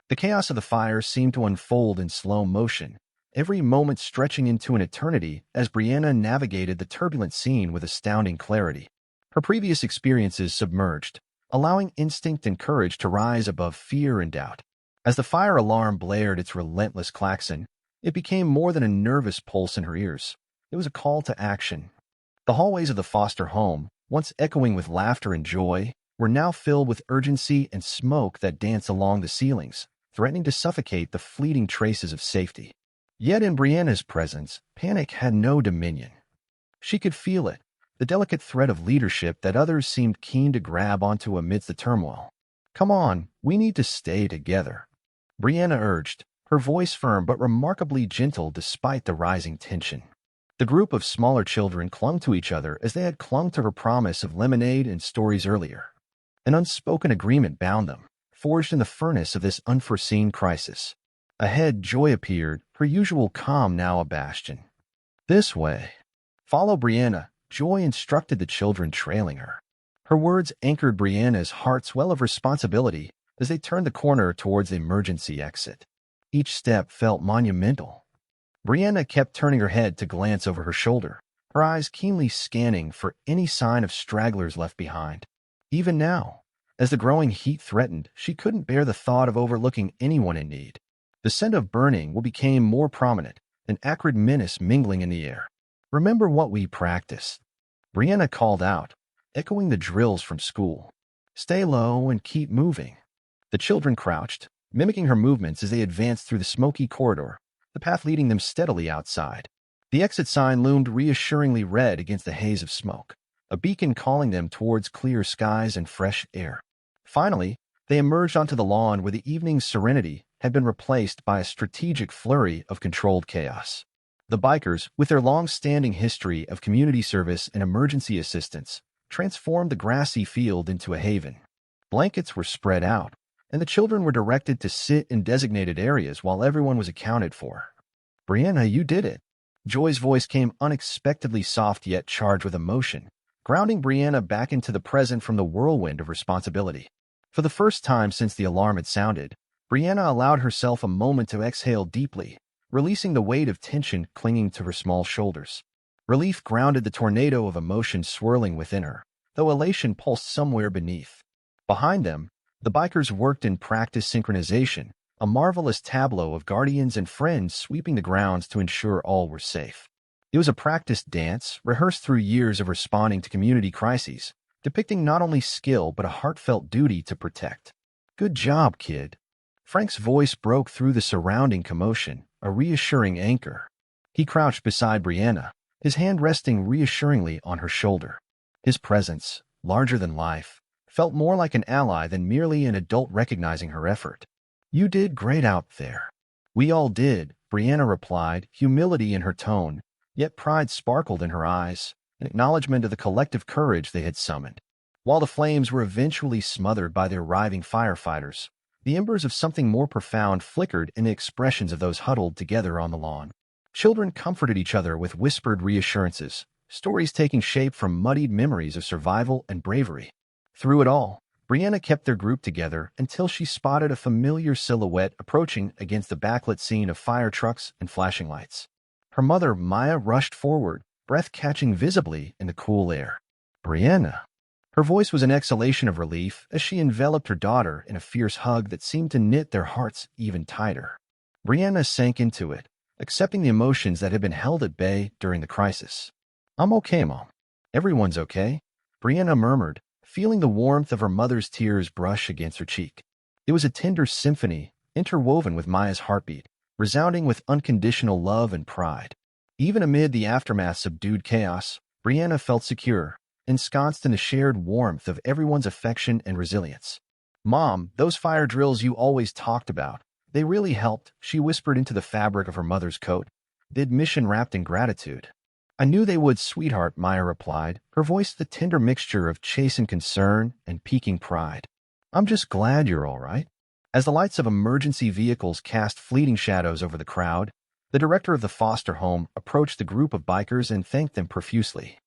The chaos of the fire seemed to unfold in slow motion, every moment stretching into an eternity as Brianna navigated the turbulent scene with astounding clarity. Her previous experiences submerged, allowing instinct and courage to rise above fear and doubt. As the fire alarm blared its relentless klaxon, it became more than a nervous pulse in her ears. It was a call to action. The hallways of the Foster home, once echoing with laughter and joy, were now filled with urgency and smoke that danced along the ceilings, threatening to suffocate the fleeting traces of safety. Yet in Brianna's presence, panic had no dominion. She could feel it, the delicate thread of leadership that others seemed keen to grab onto amidst the turmoil. "Come on, we need to stay together," Brianna urged, her voice firm but remarkably gentle despite the rising tension. The group of smaller children clung to each other as they had clung to her promise of lemonade and stories earlier. An unspoken agreement bound them, forged in the furnace of this unforeseen crisis. Ahead, Joy appeared, her usual calm now a bastion. "This way." "Follow Brianna," Joy instructed the children trailing her. Her words anchored Brianna's heart's well of responsibility as they turned the corner towards the emergency exit. Each step felt monumental. Brianna kept turning her head to glance over her shoulder, her eyes keenly scanning for any sign of stragglers left behind. Even now, as the growing heat threatened, she couldn't bear the thought of overlooking anyone in need. The scent of burning became more prominent, an acrid menace mingling in the air. "Remember what we practiced," Brianna called out, echoing the drills from school. "Stay low and keep moving." The children crouched, mimicking her movements as they advanced through the smoky corridor, the path leading them steadily outside. The exit sign loomed reassuringly red against the haze of smoke, a beacon calling them towards clear skies and fresh air. Finally, they emerged onto the lawn where the evening's serenity had been replaced by a strategic flurry of controlled chaos. The bikers, with their long-standing history of community service and emergency assistance, transformed the grassy field into a haven. Blankets were spread out, and the children were directed to sit in designated areas while everyone was accounted for. "Brianna, you did it." Joy's voice came unexpectedly soft yet charged with emotion, grounding Brianna back into the present from the whirlwind of responsibility. For the first time since the alarm had sounded, Brianna allowed herself a moment to exhale deeply, releasing the weight of tension clinging to her small shoulders. Relief grounded the tornado of emotion swirling within her, though elation pulsed somewhere beneath. Behind them, the bikers worked in practice synchronization, a marvelous tableau of guardians and friends sweeping the grounds to ensure all were safe. It was a practiced dance, rehearsed through years of responding to community crises, depicting not only skill but a heartfelt duty to protect. "Good job, kid." Frank's voice broke through the surrounding commotion, a reassuring anchor. He crouched beside Brianna, his hand resting reassuringly on her shoulder. His presence, larger than life, felt more like an ally than merely an adult recognizing her effort. "You did great out there." "We all did," Brianna replied, humility in her tone, yet pride sparkled in her eyes, an acknowledgement of the collective courage they had summoned. While the flames were eventually smothered by the arriving firefighters, the embers of something more profound flickered in the expressions of those huddled together on the lawn. Children comforted each other with whispered reassurances, stories taking shape from muddied memories of survival and bravery. Through it all, Brianna kept their group together until she spotted a familiar silhouette approaching against the backlit scene of fire trucks and flashing lights. Her mother, Maya, rushed forward, breath catching visibly in the cool air. "Brianna." Her voice was an exhalation of relief as she enveloped her daughter in a fierce hug that seemed to knit their hearts even tighter. Brianna sank into it, accepting the emotions that had been held at bay during the crisis. "I'm okay, Mom." "Everyone's okay," Brianna murmured, feeling the warmth of her mother's tears brush against her cheek. It was a tender symphony, interwoven with Maya's heartbeat, resounding with unconditional love and pride. Even amid the aftermath's subdued chaos, Brianna felt secure, ensconced in the shared warmth of everyone's affection and resilience. "Mom, those fire drills you always talked about, they really helped," she whispered into the fabric of her mother's coat, the admission wrapped in gratitude. "I knew they would, sweetheart," Maya replied, her voice the tender mixture of chastened concern and piquing pride. "I'm just glad you're all right." As the lights of emergency vehicles cast fleeting shadows over the crowd, the director of the foster home approached the group of bikers and thanked them profusely.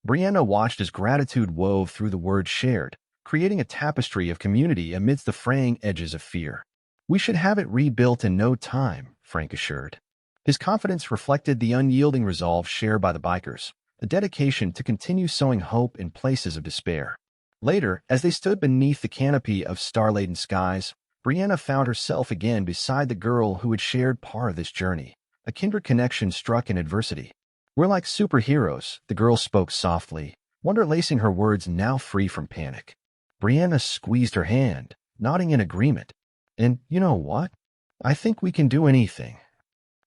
Brianna watched as gratitude wove through the words shared, creating a tapestry of community amidst the fraying edges of fear. "We should have it rebuilt in no time," Frank assured. His confidence reflected the unyielding resolve shared by the bikers, a dedication to continue sowing hope in places of despair. Later, as they stood beneath the canopy of star-laden skies, Brianna found herself again beside the girl who had shared part of this journey, a kindred connection struck in adversity. "We're like superheroes," the girl spoke softly, wonder lacing her words now free from panic. Brianna squeezed her hand, nodding in agreement. "And you know what? I think we can do anything."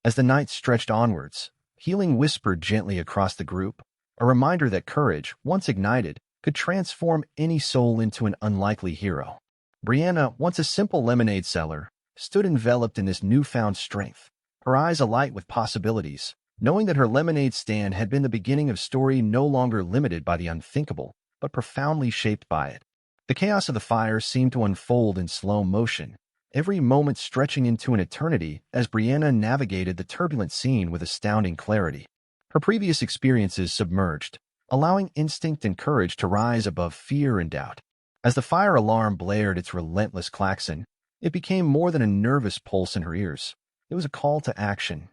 As the night stretched onwards, healing whispered gently across the group, a reminder that courage, once ignited, could transform any soul into an unlikely hero. Brianna, once a simple lemonade seller, stood enveloped in this newfound strength, her eyes alight with possibilities, knowing that her lemonade stand had been the beginning of a story no longer limited by the unthinkable, but profoundly shaped by it. The chaos of the fire seemed to unfold in slow motion, every moment stretching into an eternity as Brianna navigated the turbulent scene with astounding clarity. Her previous experiences submerged, allowing instinct and courage to rise above fear and doubt. As the fire alarm blared its relentless klaxon, it became more than a nervous pulse in her ears. It was a call to action.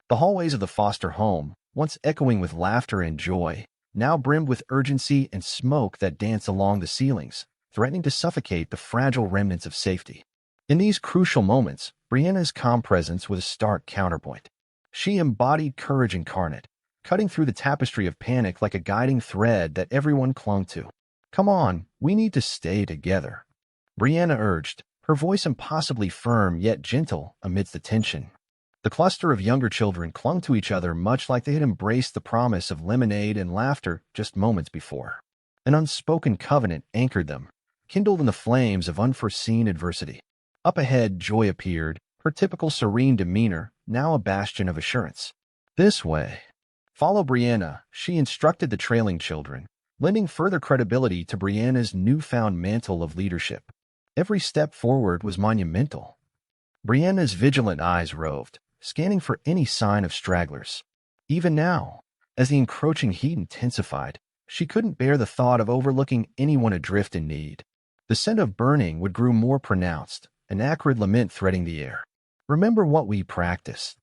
The hallways of the foster home, once echoing with laughter and joy, now brimmed with urgency and smoke that danced along the ceilings, threatening to suffocate the fragile remnants of safety. In these crucial moments, Brianna's calm presence was a stark counterpoint. She embodied courage incarnate, cutting through the tapestry of panic like a guiding thread that everyone clung to. "Come on, we need to stay together," Brianna urged, her voice impossibly firm yet gentle amidst the tension. The cluster of younger children clung to each other much like they had embraced the promise of lemonade and laughter just moments before. An unspoken covenant anchored them, kindled in the flames of unforeseen adversity. Up ahead, Joy appeared, her typical serene demeanor now a bastion of assurance. This way. Follow Brianna, she instructed the trailing children, lending further credibility to Brianna's newfound mantle of leadership. Every step forward was monumental. Brianna's vigilant eyes roved, scanning for any sign of stragglers. Even now, as the encroaching heat intensified, she couldn't bear the thought of overlooking anyone adrift in need. The scent of burning would grow more pronounced, an acrid lament threading the air. "Remember what we practiced,"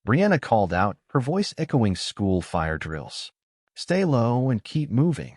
Brianna called out, her voice echoing school fire drills. "Stay low and keep moving."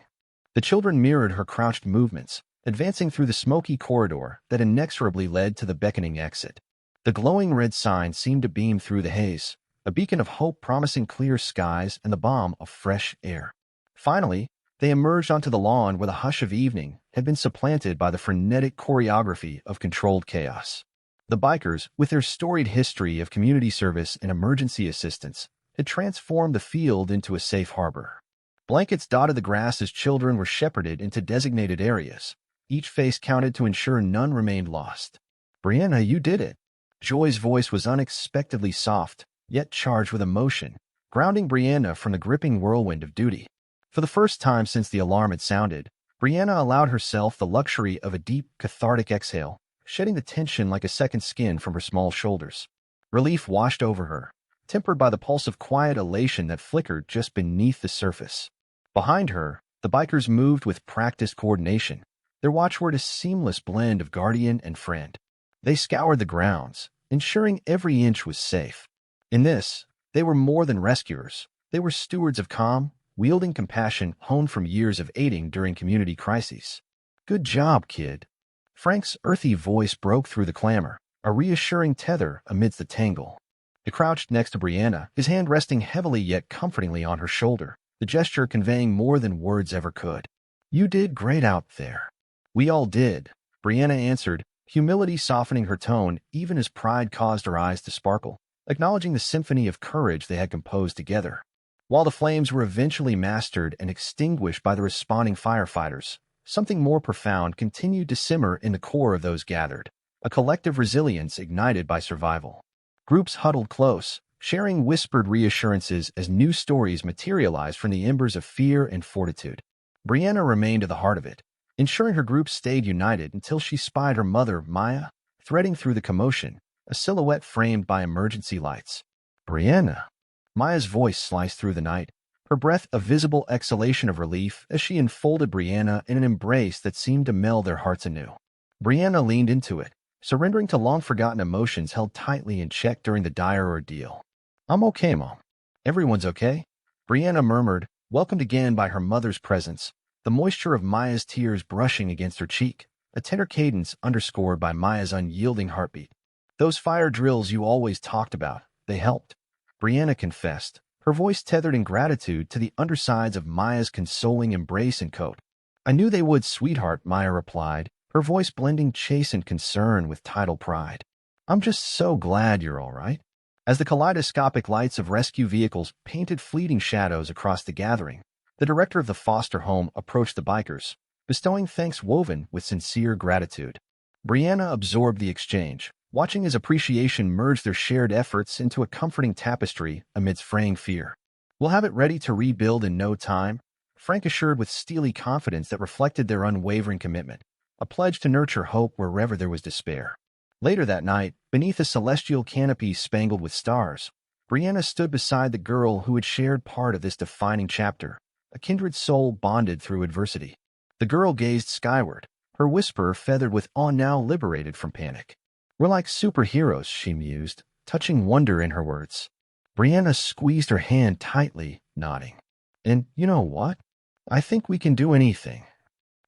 The children mirrored her crouched movements, advancing through the smoky corridor that inexorably led to the beckoning exit. The glowing red sign seemed to beam through the haze, a beacon of hope promising clear skies and the balm of fresh air. Finally, they emerged onto the lawn where the hush of evening had been supplanted by the frenetic choreography of controlled chaos. The bikers, with their storied history of community service and emergency assistance, had transformed the field into a safe harbor. Blankets dotted the grass as children were shepherded into designated areas. Each face counted to ensure none remained lost. "Brianna, you did it." Joy's voice was unexpectedly soft, yet charged with emotion, grounding Brianna from the gripping whirlwind of duty. For the first time since the alarm had sounded, Brianna allowed herself the luxury of a deep, cathartic exhale, shedding the tension like a second skin from her small shoulders. Relief washed over her, tempered by the pulse of quiet elation that flickered just beneath the surface. Behind her, the bikers moved with practiced coordination, their watchword a seamless blend of guardian and friend. They scoured the grounds, ensuring every inch was safe. In this, they were more than rescuers. They were stewards of calm, wielding compassion honed from years of aiding during community crises. "Good job, kid." Frank's earthy voice broke through the clamor, a reassuring tether amidst the tangle. He crouched next to Brianna, his hand resting heavily yet comfortingly on her shoulder, the gesture conveying more than words ever could. "You did great out there." "We all did," Brianna answered, humility softening her tone even as pride caused her eyes to sparkle, acknowledging the symphony of courage they had composed together. While the flames were eventually mastered and extinguished by the responding firefighters, something more profound continued to simmer in the core of those gathered, a collective resilience ignited by survival. Groups huddled close, sharing whispered reassurances as new stories materialized from the embers of fear and fortitude. Brianna remained at the heart of it, ensuring her group stayed united until she spied her mother, Maya, threading through the commotion, a silhouette framed by emergency lights. "Brianna." Maya's voice sliced through the night, her breath a visible exhalation of relief as she enfolded Brianna in an embrace that seemed to meld their hearts anew. Brianna leaned into it, surrendering to long-forgotten emotions held tightly in check during the dire ordeal. "I'm okay, Mom." "Everyone's okay?" Brianna murmured, welcomed again by her mother's presence, the moisture of Maya's tears brushing against her cheek, a tender cadence underscored by Maya's unyielding heartbeat. "Those fire drills you always talked about, they helped," Brianna confessed, her voice tethered in gratitude to the undersides of Maya's consoling embrace and coat. "I knew they would, sweetheart," Maya replied, her voice blending chastened concern with tidal pride. "I'm just so glad you're all right." As the kaleidoscopic lights of rescue vehicles painted fleeting shadows across the gathering, the director of the foster home approached the bikers, bestowing thanks woven with sincere gratitude. Brianna absorbed the exchange, watching as appreciation merged their shared efforts into a comforting tapestry amidst fraying fear. "We'll have it ready to rebuild in no time," Frank assured with steely confidence that reflected their unwavering commitment, a pledge to nurture hope wherever there was despair. Later that night, beneath a celestial canopy spangled with stars, Brianna stood beside the girl who had shared part of this defining chapter, a kindred soul bonded through adversity. The girl gazed skyward, her whisper feathered with awe now liberated from panic. "We're like superheroes," she mused, touching wonder in her words. Brianna squeezed her hand tightly, nodding. "And you know what? I think we can do anything."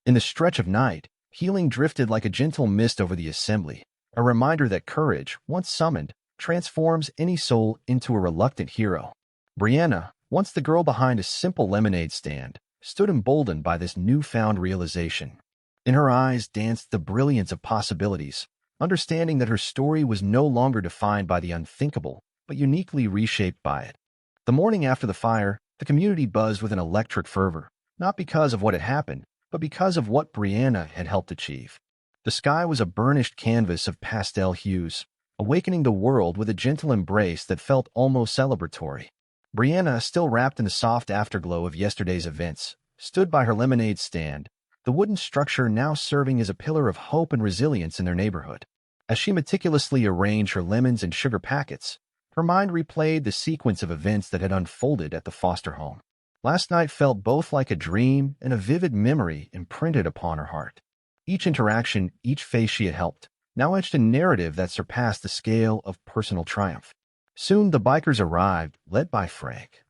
In the stretch of night, healing drifted like a gentle mist over the assembly, a reminder that courage, once summoned, transforms any soul into a reluctant hero. Brianna, once the girl behind a simple lemonade stand, stood emboldened by this newfound realization. In her eyes danced the brilliance of possibilities, understanding that her story was no longer defined by the unthinkable, but uniquely reshaped by it. The morning after the fire, the community buzzed with an electric fervor, not because of what had happened, but because of what Brianna had helped achieve. The sky was a burnished canvas of pastel hues, awakening the world with a gentle embrace that felt almost celebratory. Brianna, still wrapped in the soft afterglow of yesterday's events, stood by her lemonade stand, the wooden structure now serving as a pillar of hope and resilience in their neighborhood. As she meticulously arranged her lemons and sugar packets, her mind replayed the sequence of events that had unfolded at the foster home. Last night felt both like a dream and a vivid memory imprinted upon her heart. Each interaction, each face she had helped, now etched a narrative that surpassed the scale of personal triumph. Soon the bikers arrived, led by Frank.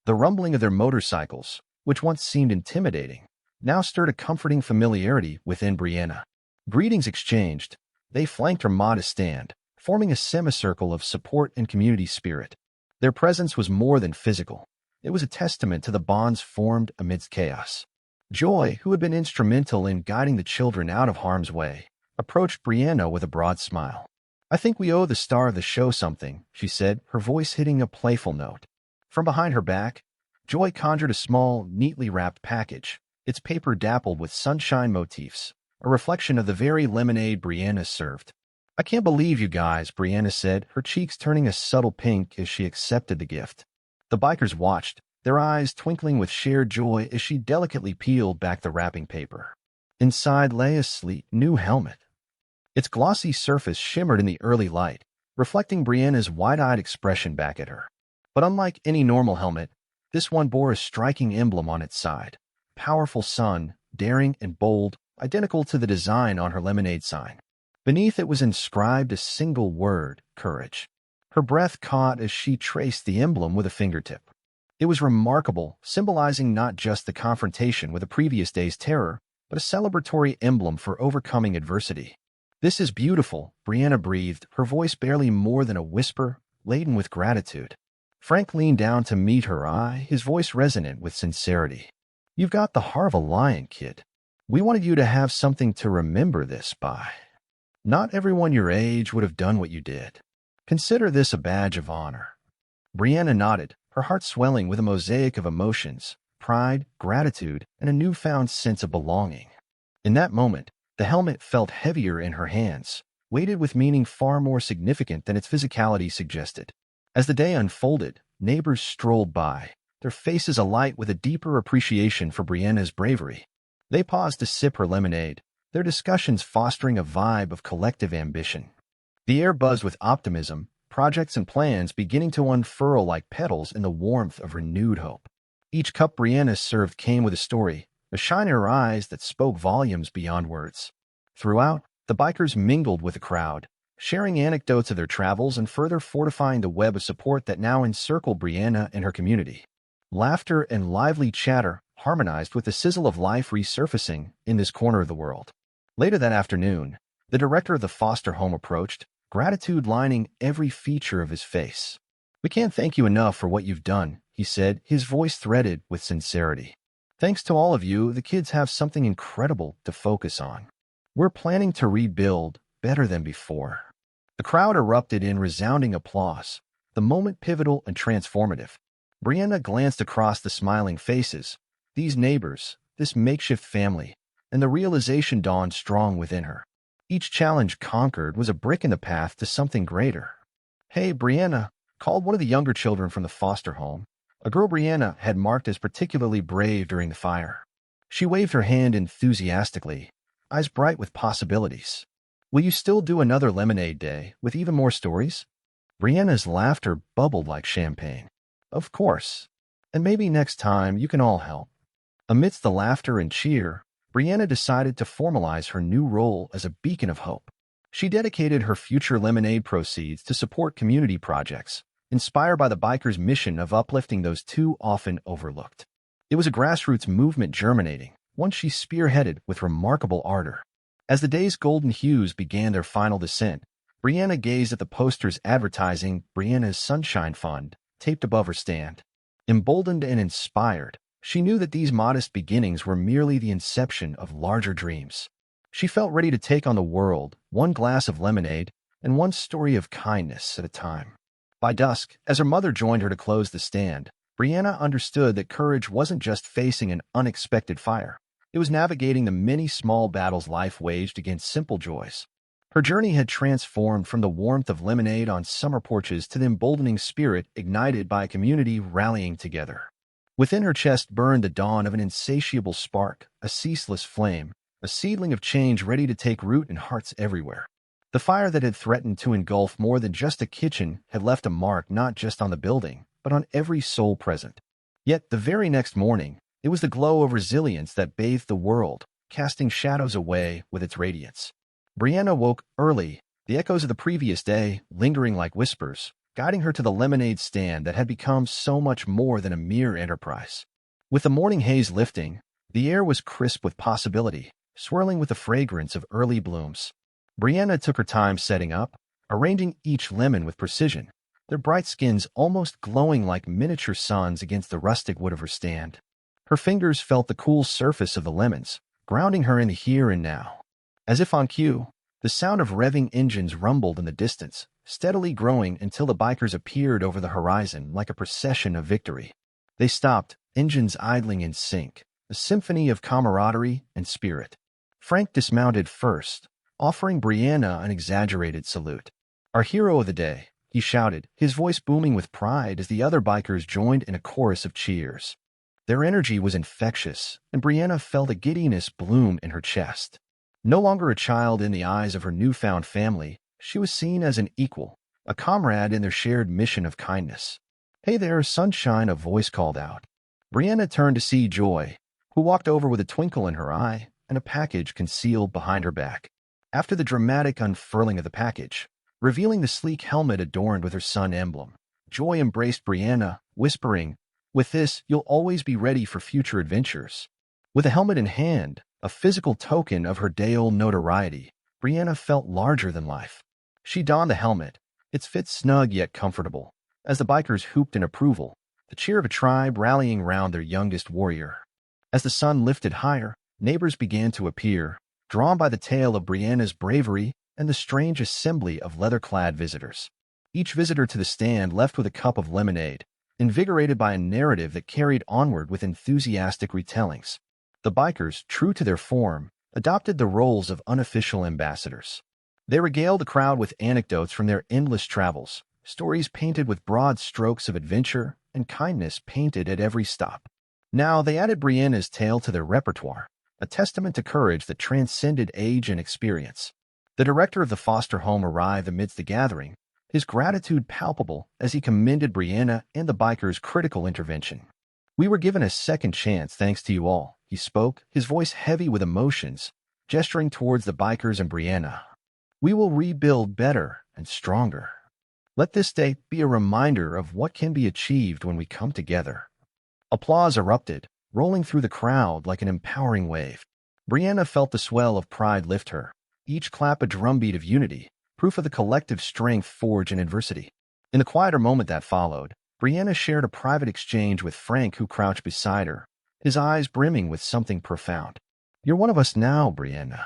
The rumbling of their motorcycles, which once seemed intimidating, now stirred a comforting familiarity within Brianna. Greetings exchanged, they flanked her modest stand, forming a semicircle of support and community spirit. Their presence was more than physical. It was a testament to the bonds formed amidst chaos. Joy, who had been instrumental in guiding the children out of harm's way, approached Brianna with a broad smile. "I think we owe the star of the show something," she said, her voice hitting a playful note. From behind her back, Joy conjured a small, neatly wrapped package, its paper dappled with sunshine motifs, a reflection of the very lemonade Brianna served. "I can't believe you guys," Brianna said, her cheeks turning a subtle pink as she accepted the gift. The bikers watched, their eyes twinkling with shared joy as she delicately peeled back the wrapping paper. Inside lay a sleek, new helmet. Its glossy surface shimmered in the early light, reflecting Brianna's wide-eyed expression back at her. But unlike any normal helmet, this one bore a striking emblem on its side. Powerful sun, daring and bold, identical to the design on her lemonade sign. Beneath it was inscribed a single word, courage. Her breath caught as she traced the emblem with a fingertip. It was remarkable, symbolizing not just the confrontation with the previous day's terror, but a celebratory emblem for overcoming adversity. "This is beautiful," Brianna breathed, her voice barely more than a whisper, laden with gratitude. Frank leaned down to meet her eye, his voice resonant with sincerity. "You've got the heart of a lion, kid. We wanted you to have something to remember this by. Not everyone your age would have done what you did. Consider this a badge of honor." Brianna nodded, her heart swelling with a mosaic of emotions, pride, gratitude, and a newfound sense of belonging. In that moment, the helmet felt heavier in her hands, weighted with meaning far more significant than its physicality suggested. As the day unfolded, neighbors strolled by, their faces alight with a deeper appreciation for Brianna's bravery. They paused to sip her lemonade, their discussions fostering a vibe of collective ambition. The air buzzed with optimism, projects and plans beginning to unfurl like petals in the warmth of renewed hope. Each cup Brianna served came with a story, a shine in her eyes that spoke volumes beyond words. Throughout, the bikers mingled with the crowd, sharing anecdotes of their travels and further fortifying the web of support that now encircled Brianna and her community. Laughter and lively chatter harmonized with the sizzle of life resurfacing in this corner of the world. Later that afternoon, the director of the foster home approached, gratitude lining every feature of his face. "We can't thank you enough for what you've done," he said, his voice threaded with sincerity. "Thanks to all of you, the kids have something incredible to focus on. We're planning to rebuild better than before." The crowd erupted in resounding applause, the moment pivotal and transformative. Brianna glanced across the smiling faces, these neighbors, this makeshift family, and the realization dawned strong within her. Each challenge conquered was a brick in the path to something greater. "Hey, Brianna," called one of the younger children from the foster home, a girl Brianna had marked as particularly brave during the fire. She waved her hand enthusiastically, eyes bright with possibilities. "Will you still do another lemonade day with even more stories?" Brianna's laughter bubbled like champagne. "Of course. And maybe next time you can all help." Amidst the laughter and cheer, Brianna decided to formalize her new role as a beacon of hope. She dedicated her future lemonade proceeds to support community projects, inspired by the bikers' mission of uplifting those too often overlooked. It was a grassroots movement germinating, one she spearheaded with remarkable ardor. As the day's golden hues began their final descent, Brianna gazed at the posters advertising Brianna's Sunshine Fund, taped above her stand. Emboldened and inspired, she knew that these modest beginnings were merely the inception of larger dreams. She felt ready to take on the world, one glass of lemonade and one story of kindness at a time. By dusk, as her mother joined her to close the stand, Brianna understood that courage wasn't just facing an unexpected fire. It was navigating the many small battles life waged against simple joys. Her journey had transformed from the warmth of lemonade on summer porches to the emboldening spirit ignited by a community rallying together. Within her chest burned the dawn of an insatiable spark, a ceaseless flame, a seedling of change ready to take root in hearts everywhere. The fire that had threatened to engulf more than just a kitchen had left a mark not just on the building, but on every soul present. Yet the very next morning, it was the glow of resilience that bathed the world, casting shadows away with its radiance. Brianna woke early, the echoes of the previous day lingering like whispers, guiding her to the lemonade stand that had become so much more than a mere enterprise. With the morning haze lifting, the air was crisp with possibility, swirling with the fragrance of early blooms. Brianna took her time setting up, arranging each lemon with precision, their bright skins almost glowing like miniature suns against the rustic wood of her stand. Her fingers felt the cool surface of the lemons, grounding her in the here and now. As if on cue, the sound of revving engines rumbled in the distance, steadily growing until the bikers appeared over the horizon like a procession of victory. They stopped, engines idling in sync, a symphony of camaraderie and spirit. Frank dismounted first, offering Brianna an exaggerated salute. "Our hero of the day," he shouted, his voice booming with pride as the other bikers joined in a chorus of cheers. Their energy was infectious, and Brianna felt a giddiness bloom in her chest. No longer a child in the eyes of her newfound family, she was seen as an equal, a comrade in their shared mission of kindness. "Hey there, sunshine," a voice called out. Brianna turned to see Joy, who walked over with a twinkle in her eye and a package concealed behind her back. After the dramatic unfurling of the package, revealing the sleek helmet adorned with her sun emblem, Joy embraced Brianna, whispering, "With this, you'll always be ready for future adventures." With the helmet in hand, a physical token of her day-old notoriety, Brianna felt larger than life. She donned the helmet, its fit snug yet comfortable, as the bikers whooped in approval, the cheer of a tribe rallying round their youngest warrior. As the sun lifted higher, neighbors began to appear, drawn by the tale of Brianna's bravery and the strange assembly of leather-clad visitors. Each visitor to the stand left with a cup of lemonade, invigorated by a narrative that carried onward with enthusiastic retellings. The bikers, true to their form, adopted the roles of unofficial ambassadors. They regaled the crowd with anecdotes from their endless travels, stories painted with broad strokes of adventure and kindness painted at every stop. Now they added Brianna's tale to their repertoire, a testament to courage that transcended age and experience. The director of the foster home arrived amidst the gathering, his gratitude palpable as he commended Brianna and the bikers' critical intervention. "We were given a second chance thanks to you all," he spoke, his voice heavy with emotions, gesturing towards the bikers and Brianna. "We will rebuild better and stronger. Let this day be a reminder of what can be achieved when we come together." Applause erupted, rolling through the crowd like an empowering wave. Brianna felt the swell of pride lift her, each clap a drumbeat of unity, proof of the collective strength forged in adversity. In the quieter moment that followed, Brianna shared a private exchange with Frank, who crouched beside her, his eyes brimming with something profound. "You're one of us now, Brianna.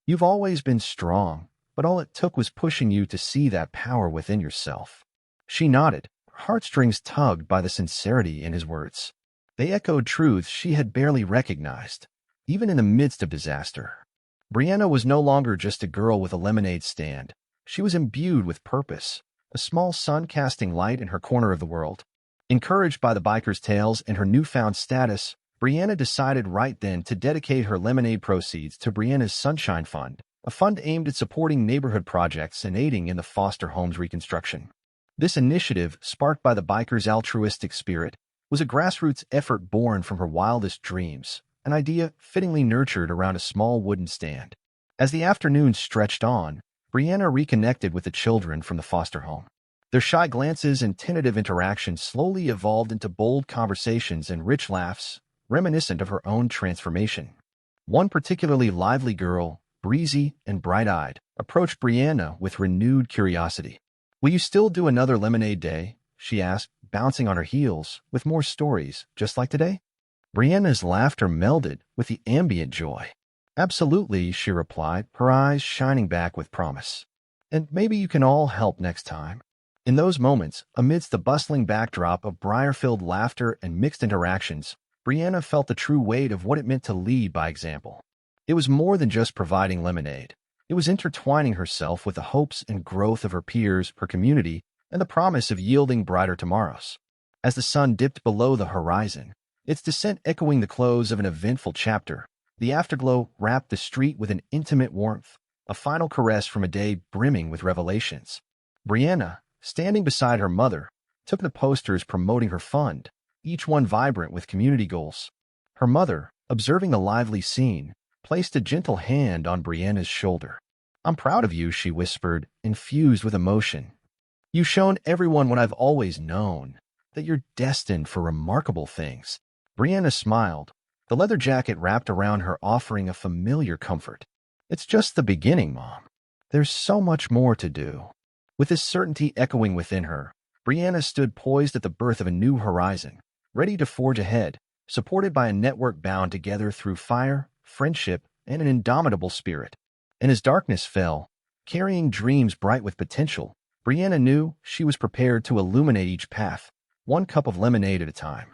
You've always been strong, but all it took was pushing you to see that power within yourself." She nodded, her heartstrings tugged by the sincerity in his words. They echoed truths she had barely recognized, even in the midst of disaster. Brianna was no longer just a girl with a lemonade stand. She was imbued with purpose, a small sun casting light in her corner of the world. Encouraged by the bikers' tales and her newfound status, Brianna decided right then to dedicate her lemonade proceeds to Brianna's Sunshine Fund, a fund aimed at supporting neighborhood projects and aiding in the foster home's reconstruction. This initiative, sparked by the bikers' altruistic spirit, was a grassroots effort born from her wildest dreams, an idea fittingly nurtured around a small wooden stand. As the afternoon stretched on, Brianna reconnected with the children from the foster home. Their shy glances and tentative interactions slowly evolved into bold conversations and rich laughs, reminiscent of her own transformation. One particularly lively girl, breezy and bright-eyed, approached Brianna with renewed curiosity. "Will you still do another lemonade day?" she asked, bouncing on her heels, with more stories, just like today. Brianna's laughter melded with the ambient joy. "Absolutely," she replied, her eyes shining back with promise. "And maybe you can all help next time." In those moments, amidst the bustling backdrop of briar-filled laughter and mixed interactions, Brianna felt the true weight of what it meant to lead by example. It was more than just providing lemonade. It was intertwining herself with the hopes and growth of her peers, her community, and the promise of yielding brighter tomorrows. As the sun dipped below the horizon, its descent echoing the close of an eventful chapter, the afterglow wrapped the street with an intimate warmth, a final caress from a day brimming with revelations. Brianna, standing beside her mother, took the posters promoting her fund, each one vibrant with community goals. Her mother, observing the lively scene, placed a gentle hand on Brianna's shoulder. "I'm proud of you," she whispered, infused with emotion. "You've shown everyone what I've always known, that you're destined for remarkable things." Brianna smiled, the leather jacket wrapped around her offering a familiar comfort. "It's just the beginning, Mom. There's so much more to do." With this certainty echoing within her, Brianna stood poised at the birth of a new horizon, ready to forge ahead, supported by a network bound together through fire, friendship, and an indomitable spirit. And as darkness fell, carrying dreams bright with potential, Brianna knew she was prepared to illuminate each path, one cup of lemonade at a time.